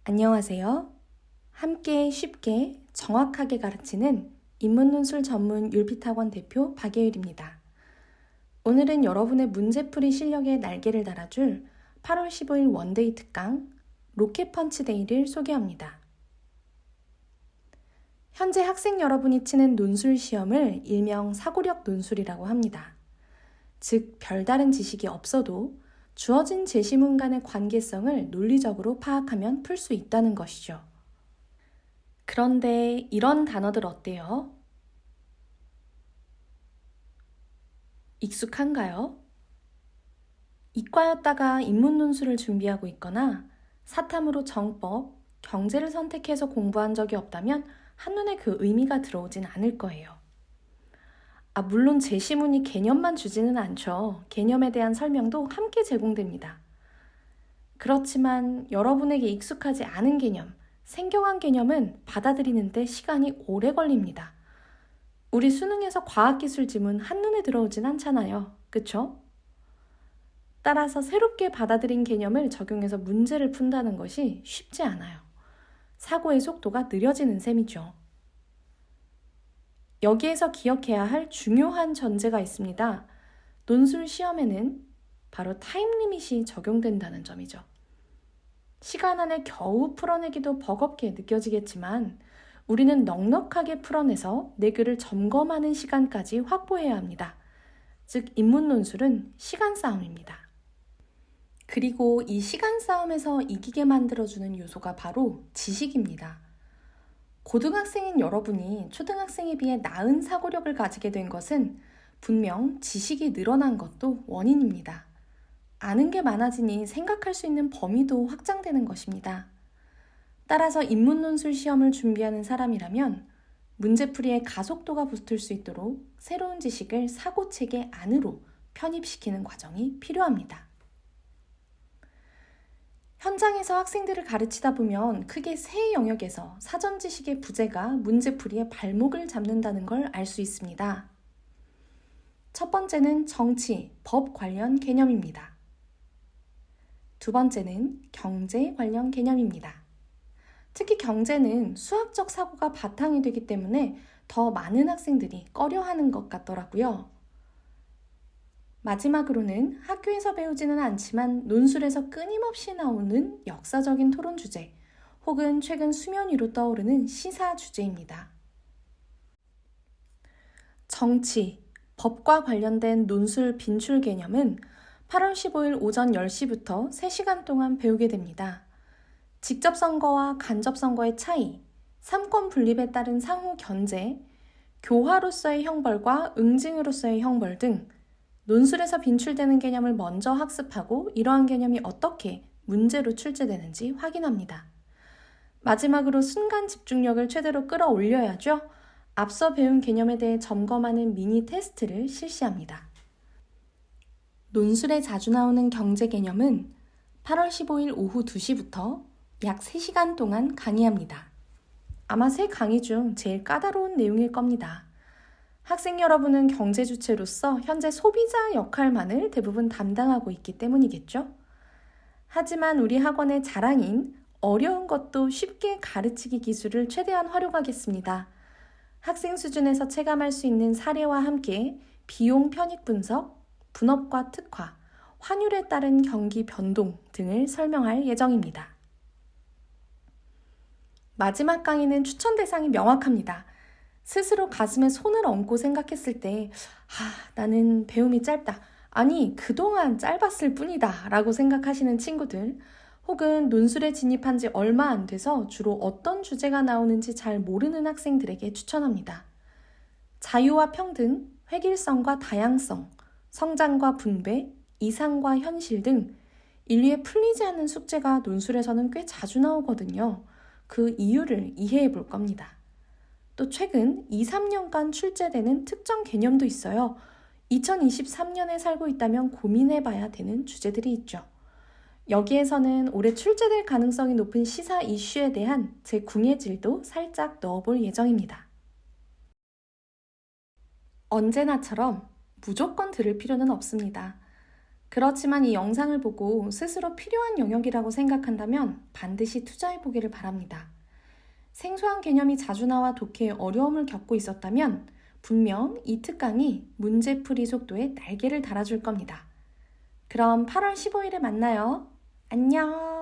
안녕하세요. 함께 쉽게 정확하게 가르치는 인문논술 전문 율피학원 대표 박예율입니다. 오늘은 여러분의 문제풀이 실력에 날개를 달아줄 8월 15일 원데이 특강 로켓펀치데이를 소개합니다. 현재 학생 여러분이 치는 논술 시험을 일명 사고력 논술이라고 합니다. 즉, 별다른 지식이 없어도 주어진 제시문 간의 관계성을 논리적으로 파악하면 풀 수 있다는 것이죠. 그런데 이런 단어들 어때요? 익숙한가요? 이과였다가 인문논술을 준비하고 있거나 사탐으로 정법, 경제를 선택해서 공부한 적이 없다면 한눈에 그 의미가 들어오진 않을 거예요. 물론 제시문이 개념만 주지는 않죠. 개념에 대한 설명도 함께 제공됩니다. 그렇지만 여러분에게 익숙하지 않은 개념, 생경한 개념은 받아들이는데 시간이 오래 걸립니다. 우리 수능에서 과학기술 지문 한눈에 들어오진 않잖아요. 그쵸? 따라서 새롭게 받아들인 개념을 적용해서 문제를 푼다는 것이 쉽지 않아요. 사고의 속도가 느려지는 셈이죠. 여기에서 기억해야 할 중요한 전제가 있습니다. 논술 시험에는 바로 타임리밋이 적용된다는 점이죠. 시간 안에 겨우 풀어내기도 버겁게 느껴지겠지만 우리는 넉넉하게 풀어내서 내 글을 점검하는 시간까지 확보해야 합니다. 즉, 인문논술은 시간 싸움입니다. 그리고 이 시간 싸움에서 이기게 만들어주는 요소가 바로 지식입니다. 고등학생인 여러분이 초등학생에 비해 나은 사고력을 가지게 된 것은 분명 지식이 늘어난 것도 원인입니다. 아는 게 많아지니 생각할 수 있는 범위도 확장되는 것입니다. 따라서 인문논술 시험을 준비하는 사람이라면 문제풀이에 가속도가 붙을 수 있도록 새로운 지식을 사고체계 안으로 편입시키는 과정이 필요합니다. 현장에서 학생들을 가르치다 보면 크게 세 영역에서 사전 지식의 부재가 문제풀이의 발목을 잡는다는 걸 알 수 있습니다. 첫 번째는 정치, 법 관련 개념입니다. 두 번째는 경제 관련 개념입니다. 특히 경제는 수학적 사고가 바탕이 되기 때문에 더 많은 학생들이 꺼려하는 것 같더라고요. 마지막으로는 학교에서 배우지는 않지만 논술에서 끊임없이 나오는 역사적인 토론 주제 혹은 최근 수면 위로 떠오르는 시사 주제입니다. 정치, 법과 관련된 논술 빈출 개념은 8월 15일 오전 10시부터 3시간 동안 배우게 됩니다. 직접 선거와 간접 선거의 차이, 삼권 분립에 따른 상호 견제, 교화로서의 형벌과 응징으로서의 형벌 등 논술에서 빈출되는 개념을 먼저 학습하고 이러한 개념이 어떻게 문제로 출제되는지 확인합니다. 마지막으로 순간 집중력을 최대로 끌어올려야죠. 앞서 배운 개념에 대해 점검하는 미니 테스트를 실시합니다. 논술에 자주 나오는 경제 개념은 8월 15일 오후 2시부터 약 3시간 동안 강의합니다. 아마 새 강의 중 제일 까다로운 내용일 겁니다. 학생 여러분은 경제 주체로서 현재 소비자 역할만을 대부분 담당하고 있기 때문이겠죠? 하지만 우리 학원의 자랑인 어려운 것도 쉽게 가르치기 기술을 최대한 활용하겠습니다. 학생 수준에서 체감할 수 있는 사례와 함께 비용 편익 분석, 분업과 특화, 환율에 따른 경기 변동 등을 설명할 예정입니다. 마지막 강의는 추천 대상이 명확합니다. 스스로 가슴에 손을 얹고 생각했을 때 나는 배움이 짧다. 아니, 그동안 짧았을 뿐이다 라고 생각하시는 친구들, 혹은 논술에 진입한 지 얼마 안 돼서 주로 어떤 주제가 나오는지 잘 모르는 학생들에게 추천합니다. 자유와 평등, 획일성과 다양성, 성장과 분배, 이상과 현실 등 인류에 풀리지 않는 숙제가 논술에서는 꽤 자주 나오거든요. 그 이유를 이해해 볼 겁니다. 또 최근 2, 3년간 출제되는 특정 개념도 있어요. 2023년에 살고 있다면 고민해봐야 되는 주제들이 있죠. 여기에서는 올해 출제될 가능성이 높은 시사 이슈에 대한 제 궁예질도 살짝 넣어볼 예정입니다. 언제나처럼 무조건 들을 필요는 없습니다. 그렇지만 이 영상을 보고 스스로 필요한 영역이라고 생각한다면 반드시 투자해 보기를 바랍니다. 생소한 개념이 자주 나와 독해에 어려움을 겪고 있었다면 분명 이 특강이 문제풀이 속도에 날개를 달아줄 겁니다. 그럼 8월 15일에 만나요. 안녕!